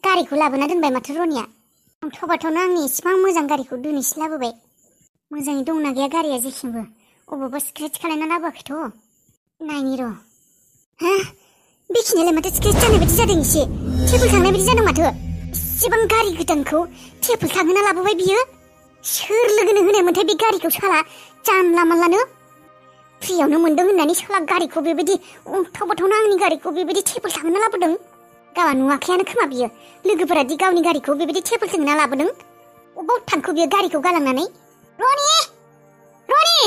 गारिखौ लाबोना दोनबाय माथो रनिया। थबाथ'नो आंनि इसिबां मोजां गारिखौ दिनैसो लाबोबाय। मोजाङै दंना गैया गारिया जेखिबो अबावबा स्क्रेच खालायना लाबोआखैथ'। नायनि र'। हा बेखिनियालाय माथो स्क्रेच जानाय बायदि जादों एसे। टेबोल थांनाय बायदि जादों माथो। इसेबां गारि गोदानखौ टेबोल थांहोना लाबोबाय बियो। सोर लोगोनो होनायमोनथाय बे गारिखौ साला जानला मानलानो। फ्रियावनो मोनदों होननानै साला गारिखौ बेबायदि थबाथ'नो आंनि गारिखौ बेबायदि टेबोल थांहोना लाबोदों। गावा नुवाखैयानो खोमा बियो। लोगोफोरादि गावनि गारिखौ बेबायदि टेबोल थांहोना लाबोदों। अबाव थांखो बियो गारिखौ गालांनानै? रनि! रनि!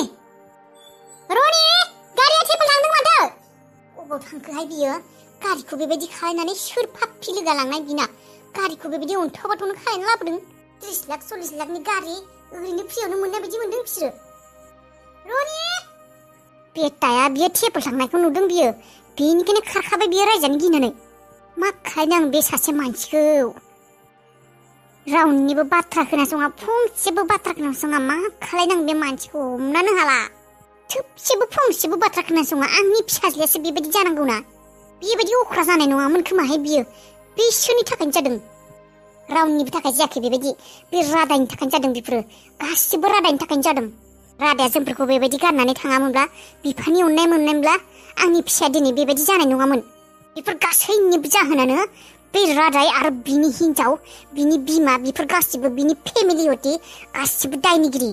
रनि! गारिया टेबोल थांदों माथो! अबाव थांखोहाय बियो? गारिखौ बेबायदि खालायनानै सोर पाप्पि लोगो लांनाय बिना? गारिखौ बेबायदि अन्थाबाथ'नो खालायना लाबोदों। 30 लाख 40 लाखनि गारि ओरैनो फ्रियावनो मोननाय बायदि मोनदों बिसोरो। रनि! बेटाया बियो टेबोल थांनायखौ नुदों बियो। बेनिखायनो खारखाबाय बियो रायजानो गिनानै। मा खालायनो आं बे सासे मानसिखौ? रावनिबो बाथ्रा खोनासङा, फंसेबो बाथ्रा खोनासङा। मा खालायनो आं बे मानसिखौ हमनानो हाला। थोबसेबो फंसेबो बाथ्रा खोनासङा। आंनि फिसाज्लायासो बेबायदि जानांगौना? बेबायदि अख्रा जानाय नङामोन खोमाहाय बियो। बिसोरनि थाखायनो जादों। रावनिबो थाखाय जायाखै बेबायदि। बे रादायनि थाखायनो जादों बेफोरो। गासिबो रादायनि थाखायनो जादों। रादाया जोंफोरखौ बेबायदि गारनानै थाङामोनब्ला, बिफानि अननाय मोननायमोनब्ला आंनि फिसाया दिनै बेबायदि जानाय नङामोन। बेफोर गासैनिबो जाहोनानो बे रादाय आरो बिनि हिन्जाव, बिनि बिमा, बेफोर गासिबो बिनि फेमिलि हथे गासिबो दायनिगिरि।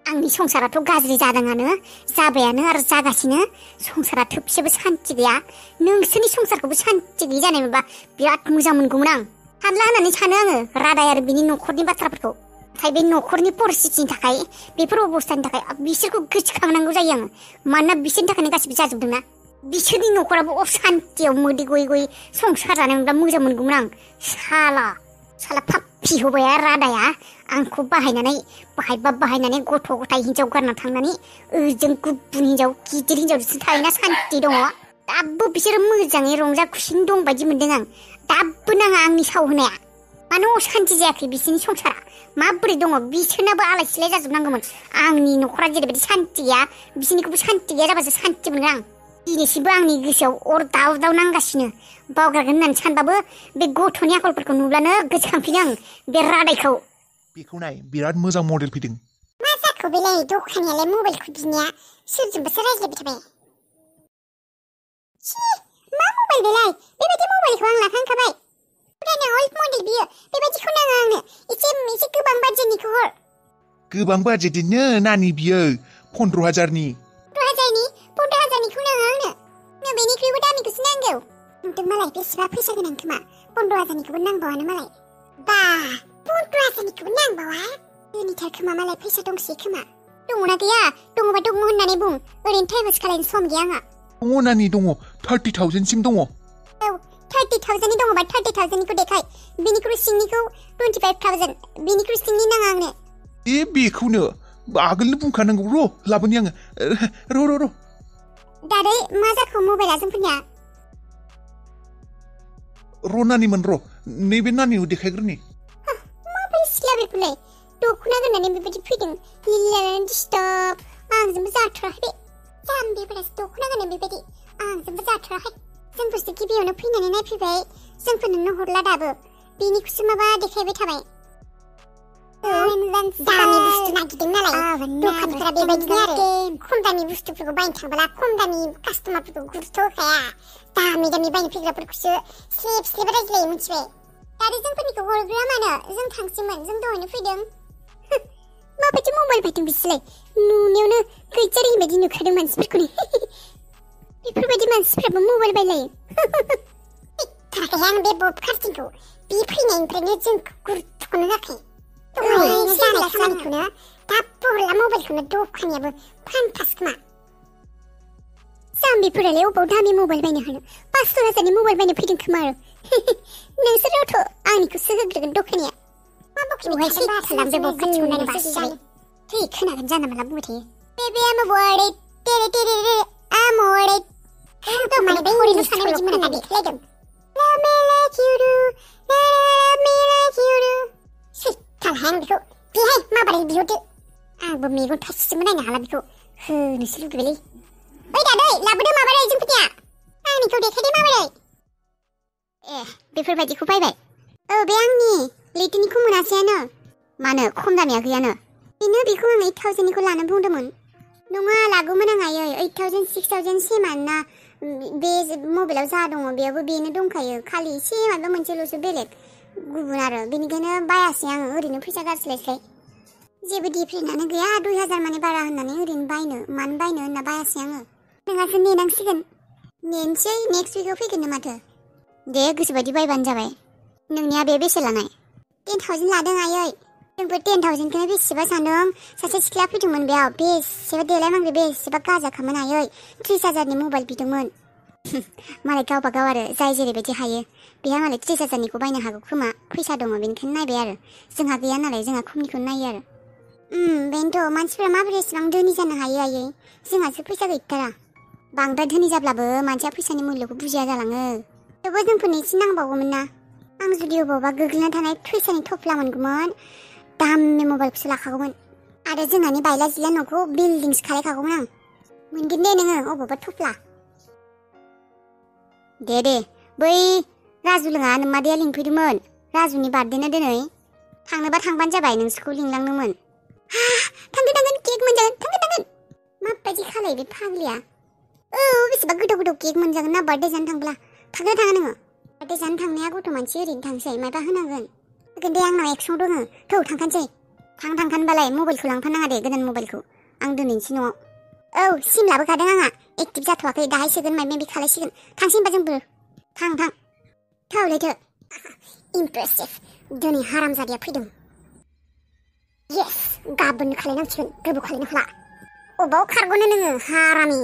आंनि संसाराथ' गाज्रि जादोंआनो, जाबायानो आरो जागासिनो। संसारा थोबसेबो सान्थि गैया। नोंसोरनि संसारखौबो सान्थि गैयि जानायमोनबा बिराद मोजां मोनगौमोन आं। हानला होननानै सानो आङो रादाय आरो बिनि न'खरनि बाथ्राफोरखौ। नाथाय बे न'खरनि परिस्थितिनि थाखाय, बेफोर अबस्थानि थाखाय बिसोरखौ गोसोखांनांगौ जायो आङो। मानोना बिसोरनि थाखायनो गासिबो जाजोबदोंना। बिसोरनि न'खराबो असान्तियाव मोदै गयै गयै संसार जानाय मोनब्ला मोजां मोनगौमोन आं। साला पाप्पि होबाय रादाया आंखौ बाहायनानै गथ' गथाय हिनजाव गारना थांनानै ओजों गुबुन हिनजाव, गिदिर हिनजावजोंसो थायोना सान्ति दङ। दाबो बिसोरो मोजाङै रंजा खुसिनि दं बायदि मोनदों आं। दाबो नाङा आंनि साव होनाया। मानो असान्ति जायाखै बिसोरनि संसारा? माबोरै दङ? बिसोरनाबो आलाय सिलाय जाजोबनांगौमोन। आंनि न'खरा जेरैबायदि सान्ति गैया, बिसोरनिखौबो सान्ति गैया जाबासो सान्ति मोनो आं। दिनैसिमबो आंनि गोसोआव अर दाव दाव नांगासिनो। बावगारगोन होननानै सानबाबो बे गथ'नि आखलफोरखौ नुब्लानो गोसोखांफिनो आं बे रादायखौ। बेखौ नाय, बिराद मोजां मडेल फैदों। मा जाखो बेलाय दखानियालाय मबाइलखौ बिनिया? सोरजोंबासो रायज्लायबाय थाबाय। मा मबाइल बेलाय? बेबायदि मबाइलखौ आं लाखांखाबाय। फुराना अल्ड मडेल बियो। बेबायदिखौ नाङा आंनो। एसे गोबां बाजेटनिखौ हर। गोबां बाजेटनिनो नानि बियो 15,000नि। 15,000निखौ नाङा आंनो। बेनिख्रुइबो दामिखौसो नांगौ। नोंथ' मालाय बेसेबा फैसा गोनां खोमा। 15,000निखौबो नांबावानो मालाय। बा 15,000निखौबो नांबावा? धोनिथार खोमा मालाय, फैसा दंसै खोमा। दङना गैया? दङबा दङ होननानै बुं। ओरैनो टाइम पास खालायनो सम गैया आंहा। दङ नानि दङ, 30,000सिम दङ। औ 30,000नि दङबा 30,000निखौ देखाय। बेनिख्रुइ सिंनिखौ 25,000। बेनिख्रुइ सिंनि नाङा आंनो। बेखौनो आगोलनो बुंखानांगौ। र' लाबोनि आङो। र' दादै मा जाखो मबाइला जोंफोरनिया? र' नानिमोन र'। नैबे नानिखौ देखायग्रोनि। माबोरै सिख्ला बेखौलाय? दख'ना गाननानै बेबायदि फैदों। लिलानानै डिस्टार्ब। आंजोंबो जाथाराखै बे। जाम्बिफोरासो दख'ना गाननाय बेबायदि। आंजोंबो जाथाराखै। जोंफोरसो गिबियावनो फैनानै नायफैबाय। जोंफोरनोनो हरला दाबो। बेनिखौसो माबा देखायबाय थाबाय। दामि बुस्थु नागिरदों नालाय दखानफोरा बेबायदिनो आरो। खम दामि बुस्थुफोरखौ बायनो थांबोला खम दामि कास्टमारफोरखौ गुरुत्व होखाया। दामि बायनो फैग्राफोरखौसो स्लेब रायज्लायो, मिथिबाय? दादि जोंफोरनिखौ हरग्रोआ मानो? जों थांसैमोन। जों दहायनो फैदों। माबायदि मबाइल बायदों बिसोरलाय? नुनायावनो गैजारोङि बायदि नुखादों मानसिफोरखौनो। बेफोरबायदि मानसिफ्राबो मबाइल बायलायो। थाराखै आं बे बब कार्टिंखौ। बे फैनायनिफ्रायनो जोंखौ गुरुत्वखौनो होआखै। दहायनो जानाय खामानिखौनो दाबो हरला मबाइलखौनो। दखानियाबो फानथास खोमा। जाम्बिफोरालाय अबाव दामि मबाइल बायनो हानो? 500,000नि मबाइल बायनो फैदों खोमा आरो। नोंसोरथ' आंनिखौसो होग्रोगोन दखानिया। मा बखिनाय खालाम बे बब कार्टिंखौ नायनो बासिबाय। खोनागोन जानला मानला बुंबाय थायो। बेबे आमोरे तेरे आमोरे। माने बे हरिनो सानाय बायदि मोना देखायलायदों। थालहाय बेखौ बेहाय माबोरै बिहरदो। आंबो मेगन थाइसेबो नायनो हाला बेखौ। होनोसो लुगैबायलै। ओइ दादै लाबोदो माबोरै जोंफोरनिया। आंनिखौ देखायदो माबोरै। बेफोरबायदिखौ बायबाय। बे आंनि लैथोनिखौ मोनासैयानो मानो खम दामिया गैयानो बेनो बेखौ आं 8000निखौ लानो बुंदोंमोन नङा लागौमोन आं आयै 8000 6000 सेमानो ना बे मबाइलाव जा दङ बेयावबो बेनो दंखायो खालि एसे माबा मोनसेल'सो बेलेग गुबुन आरो बेनिखायनो बायासै आङो ओरैनो फैसा गारस्लायस्लाय जेबो डिफ्रेन्टआनो गैया 2000 माने बारा होननानै ओरैनो बायनो मानो बायनो होनना बायासै आङो नोंहासो नेनांसिगोन नेनसै नेक्स्ट उइकआव फैगोननो माथो दे गोसोबायदि बायबानो जाबाय नोंनिया बे बेसे लानाय 10000 लादों आयै जोंबो 10000खौनो बेसेबा सानदों सासे सिख्ला फैदोंमोन बेयाव बेसेबा देलायमांग्रि बेसेबा गाजाखामोन आयै 30000नि मबाइल बिदोंमोन मालाय गावबा गाव आरो जाय जेरैबायदि हायो बेहा मालाय 30000निखौ बायनो हागौ खोमा फैसा दङ बेनिखायनो नायबाय आरो जोंहा गैया नालाय जोंहा खमनिखौनो नायो आरो बेनोथ' मानसिफ्रा माबोरै एसेबां धोनि जानो हायो आयै जोंहासो फैसा गैथारा बांद्राय धोनि जाब्लाबो मानसिया फैसानि मुल्यखौ बुजिया जालाङो थेवबो जोंफोरनो एसे नांबावगौमोन ना आं जुदि अबावबा गोग्लैना थानाय फैसानि थफ्ला मोनगौमोन दामनि मबाइलखौसो लाखागौमोन आरो जोंहानि बायला जिला न'खौ बिल्डिंसो खालायखागौमोन आं मोनगोन दे नोङो अबावबा थफ्ला दे बै राजुलोङा नोम्मादैया लिंफैदोंमोन राजुनि बार्थडेना दिनै थांनोबा थांबानो जाबाय नोंसोरखौ लिंलांदोंमोन थांगोन केक मोनजागोन थांगोन माबायदि खालाय बे फाग्लिया बेसेबा गोदाव केक मोनजागोन ना बार्थडे जानो थांब्ला थांगोन थाङा नोङो बार्थडे जानो थांनाया गथ' मानसि ओरैनो थांसै माबा होनांगोन होगोन दे आंनाव 100 दङ थौ थांखानोसै थांखानोबालाय मबाइलखौ लांफानाङा दे गोदान मबाइलखौ आं दोनैनोसै न'आव सिम लाबोखादों आंहा एक्टिभ जाथ'वाखै दाहाय सोगोन माइ मेबि खालायसिगोन थांसै होनबा जोंबो थां थौ लैथो इमप्रेसिभ दिनै हारामजादिया फैदों येस गाबोननो खालायनांसिगोन गोबाव खालायनो हाला अबाव खारग'नो नोङो हारामि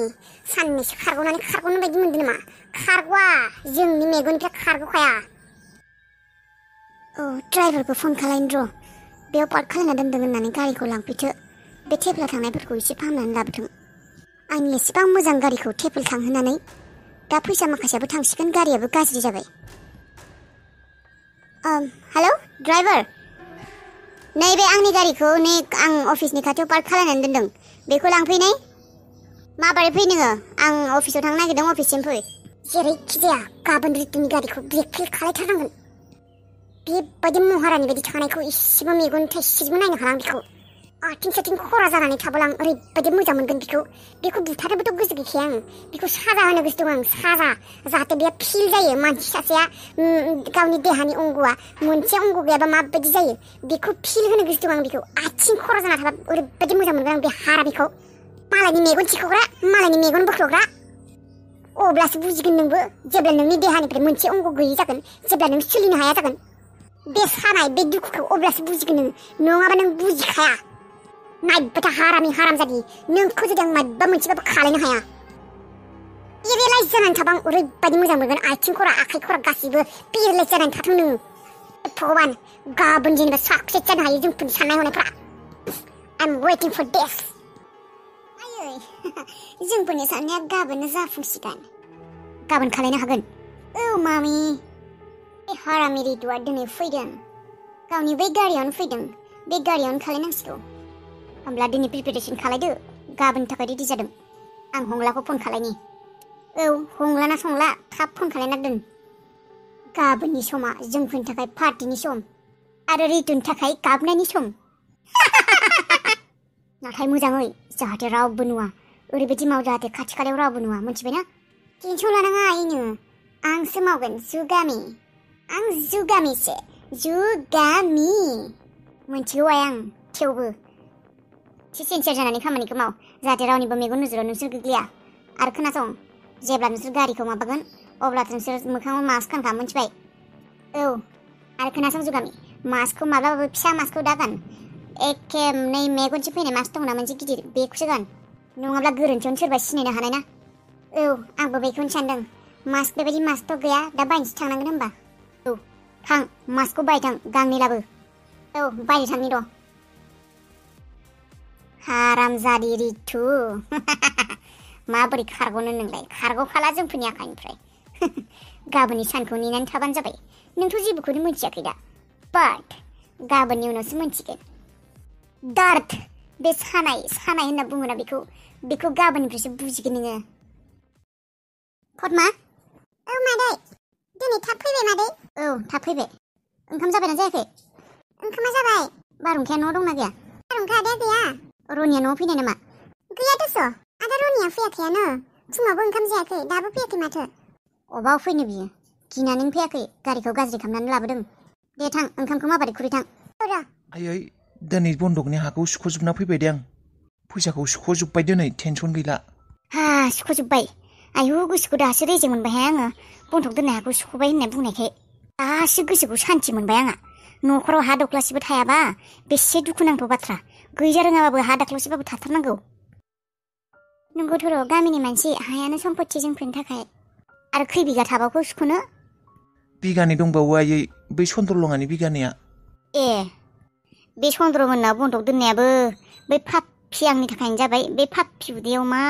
साननैसो खारग'नानै खारग'नो बायदि मोनदों नामा खारग'आ जोंनि मेगननिफ्राय खारग'खाया ड्राइभारखौ फन खालायनो र' बेयाव पार्क खालायना दोनदों होननानै गारिखौ लांफैथो बे टेपला थांनायफोरखौ एसे फाहामनानै लाबोथों आंनि एसेबां मोजां गारिखौ टेपल थांहोनानै दा फैसा माखासेयाबो थांसिगोन गारियाबो गाज्रि जाबाय हेलौ ड्राइभार नैबे आंनि गारिखौ नै आं अफिसनि खाथियाव पार्क खालायनानै दोनदों बेखौ लांफैनाय माबोरै फै नोङो आं अफिसाव थांनो नागिरदों अफिससिम फै जेरैखि जाया गाबोन रितुनि गारिखौ ब्रेकफेल खालायथारनांगोन बेबायदि महारानि बायदि थानायखौ इसेबो मेगन थाइसेबो नायनो हाला आं बेखौ आथिं साथिं खरा जानानै थाबोला आं ओरैबायदि मोजां मोनगोन बेखौ बुथारोबोथ' गोसो गैखाया आं बेखौ साजा होनो गोसो दं आं साजा जाहाथे बेयो फिल जायो मानसि सासेया गावनि देहानि अंगआ मोनसे अंग गैयाबा माबायदि जायो बेखौ फिल होनो गोसो दं आं बेखौ आथिं खरा जाना थाबा ओरैबायदि मोजां मोनगोन आं बे हारानिखौ मालायनि मेगन थिखोग्रा मालायनि मेगन बोख्ल'ग्रा अब्लासो बुजिगोन नोंबो जेब्ला नोंनि देहानिफ्राय मोनसे अंग गैयै जागोन जेब्ला नों सोलिनो हाया जागोन बे सानाय बे दुखुखौ अब्लासो बुजिगोन नों नङाबा नों बुजिखाया नायबाथा हारामि हारामजादि नोंखौ जुदि आं माबा मोनसेबाबो खालायनो हाया पेरेलाइज जानानै थाबा आं ओरैबायदि मोजां मोनगोन आथिं खरा आखाइ खरा गासैबो पेरेलाइज जानानै थाथों नों भगबान गाबोन जेनेबा साक्सेस जानो हायो जोंफोरनि साननाय हनायफ्रा I am waiting for this आयै जोंफोरनि साननाया गाबोननो जाफुंसिगोन गाबोन खालायनो हागोन मामि बे हारामि रितुआ दिनै फैदों गावनि बै गारियावनो फैदों बे गारियावनो खालायनांसिगौ होमब्ला दिनै प्रिपेरेसन खालायदो गाबोननि थाखाय रेडि जादों आं हंलाखौ फन खालायनि हंलाना संला थाब फन खालायना दोन गाबोननि समा जोंफोरनि थाखाय पार्टिनि सम आरो रितुनि थाखाय गाबनायनि सम नाथाय मोजाङै जाहाथे रावबो नुवा ओरैबायदि माव जाहाथे खाथि खालायाव रावबो नुवा मोनथिबायना टेनसन लानाङा आइनो आंसो मावगोन जुगामि आं जुगामिसो जुगामि मोनथिगौ आं थेवबो एसे सिनसियार जानानै खामानिखौ माव जाहाथे रावनिबो मेगन नोजोराव नोंसोर गोग्लैया आरो खोनासं जेब्ला नोंसोर गारिखौ माबागोन अब्ला नोंसोर मोखाङाव मास्क गानखा मोनथिबाय आरो खोनासं जुगामि मास्कखौ माब्लाबाबो फिसा मास्कखौ दागान एखे नै मेगनसिम फैनाय मास्क दंना मोनसे गिदिर बेखौसो गान नङाब्ला गोरोन्थियावनो सोरबा सिनायनो हानाय ना आंबो बेखौनो सानदों मास्क बेबायदि मास्कथ' गैया दा बायनोसो थांनांगोन होनबा थां मास्कखौ बायथां गांनै लाबो बायनो थांनि र' हारामजादि रितु माबोरै खारग'नो नोंलाय खारग'खाला जोंफोरनि आखाइनिफ्राय गाबोननि सानखौ नेनानै थाबानो जाबाय नोंथ' जेबोखौनो मोनथियाखै दा बाट गाबोननि उनावसो मोनथिगोन दार्द बे सानाय होनना बुङोना बेखौ गाबोननिफ्रायसो बुजिगोन नोङो फदमा मादै दिनै थाब फैबाय मादै थाब फैबाय ओंखाम जाबायना जायाखै? ओंखामा जाबाय। बारहुंखाया न'आव दंना गैया? बारहुंखा आदाया गैया। रनिया न'आव फैनाय नामा? गैया दस'। आदा रनिया फैयाखैयानो। फुङावबो ओंखाम जायाखै, दाबो फैयाखै माथो। अबाव फैनो बियो? गिनानै फैयाखै, गारिखौ गाज्रि खालामनानै लाबोदों। दे थां, ओंखामखौ माबारै खुरै थां। आयै दिनै बन्दकनि हाखौ सुख'जोबना फैबाय दे आं। फैसाखौ सुख'जोब्बाय दिनै, टेनसन गैला। हा सुख'जोब्बाय। आयु गोसोखौ दासो रेजें मोनबायहाय आङो। बन्दक दोननाय हाखौ सुख'बाय होननाय बुंनायखाय दासो गोसोखौ सान्थि मोनबाय आंहा। न'खराव हा दख्लासेबो थायाबा बेसे दुखुनांथाव बाथ्रा। गैजा रोङाबाबो हा दख्लासेबाबो थाथारनांगौ। नंगौथ' र' गामिनि मानसि हायानो सम्पत्ति जोंफोरनि थाखाय। आरो खै बिगा थाबावखौ सुख'नो? बिगानै दंबावो आयै, बै सन्द्रलङानि बिगानैया। ए बे चन्द्रमोननाव बन्दक दोननायाबो बै पाप्पि आंनि थाखायनो जाबाय। बे पाप्पि उदैयाव मा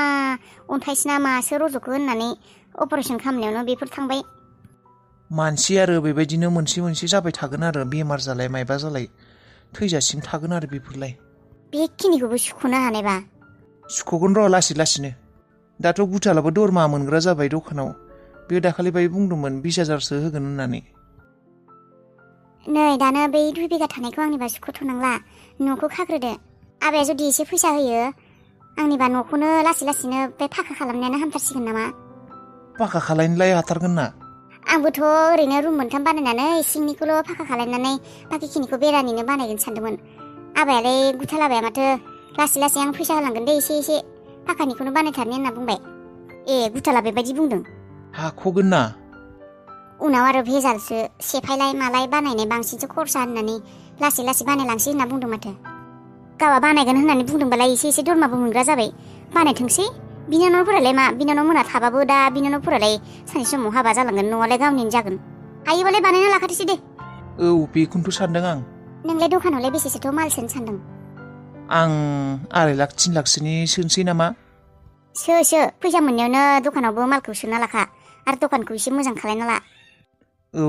अन्थाइसोना मासो रज'खो होननानै अपारेसन खालामनायावनो बेफोर थांबाय। मानसि आरो बेबायदिनो मोनसे जाबाय थागोन आरो बेमार जालाय मायबा जालाय थैजासिम थागोन आरो बेफोरलाय। बेखिनिखौबो सुख'नो हानायबा। सुख'गोन र' लासै लासैनो। दाथ' गुथालाबो दरमा मोनग्रा जाबाय दखानाव। बे दाखालि बाय बुंदोंमोन 20,000सो होगोन होननानै। नै दानो बै 2 बिगा थानायखौ आंनिबा सुख'थ'नांला। न'खौ खाग्रोदो। आबाया जुदि एसे फैसा होयो, आंनिबा न'खौनो लासै लासैनो बे फाखा खालामनायानो हामथारसिगोन नामा? पाका खालायनोलाय हाथारगोन ना। आंबोथ' ओरैनो रुम 3 बानायनानै सिंनिखौल' फाखा खालायनानै बाखिखिनिखौ बेरानिनो बानायगोन सानदोंमोन। आबायालाय गुथालाबाया माथो लासै लासै आं फैसा होलांगोन दे एसे फाखानिखौनो बानायथारनि होनना बुंबाय। ए गुथाला बेबायदि बुंदों। हाख'गोन ना। उनाव आरो भेजालसो सेफायलाय मालाय बानायनाय बांसिनसो खरसा होननानै लासै लासै बानायलांसै होनना बुंदों माथो। गावआ बानायगोन होननानै बुंदोंबालाय एसे दरमाबो मोनग्रा जाबाय। बानायथोंसै। बिनानावफोरालाय मा? बिनानाव मोना थाबाबो दा बिनानावफोरालाय सानसे समाव हाबा जालांगोन, न'आलाय गावनिनो जागोन। हायोबालाय बानायना लाखाथोसै दे। औ बेखौनोथ' सानदों आं। नोंलाय दखानावलाय बेसेसोथ' माल सोनो सानदों? आं 2.5 लाख 3 लाखसोनि सोनोसै नामा? सो फैसा मोननायावनो दखानावबो मालखौ सोना लाखा। आरो दखानखौ एसे मोजां खालायना ला। औ